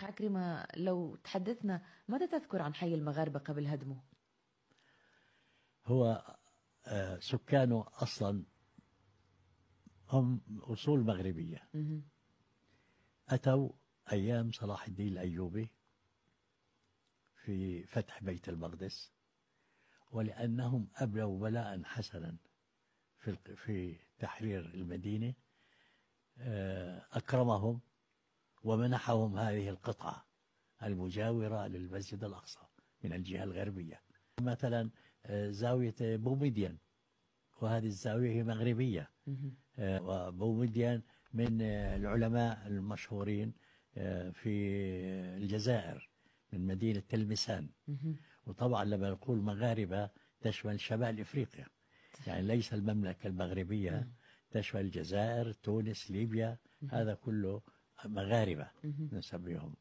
عكرمة، لو تحدثنا ماذا تذكر عن حي المغاربة قبل هدمه؟ هو سكانه أصلا هم أصول مغربية، أتوا أيام صلاح الدين الأيوبي في فتح بيت المقدس، ولأنهم أبلوا بلاء حسنا في تحرير المدينة أكرمهم ومنحهم هذه القطعة المجاورة للمسجد الأقصى من الجهة الغربية. مثلا زاوية بومدين، وهذه الزاوية هي مغربية، وبومدين من العلماء المشهورين في الجزائر، من مدينة تلمسان. وطبعا لما نقول مغاربة تشمل شمال إفريقيا، يعني ليس المملكة المغربية، تشمل الجزائر، تونس، ليبيا، هذا كله مغاربة نسميهم.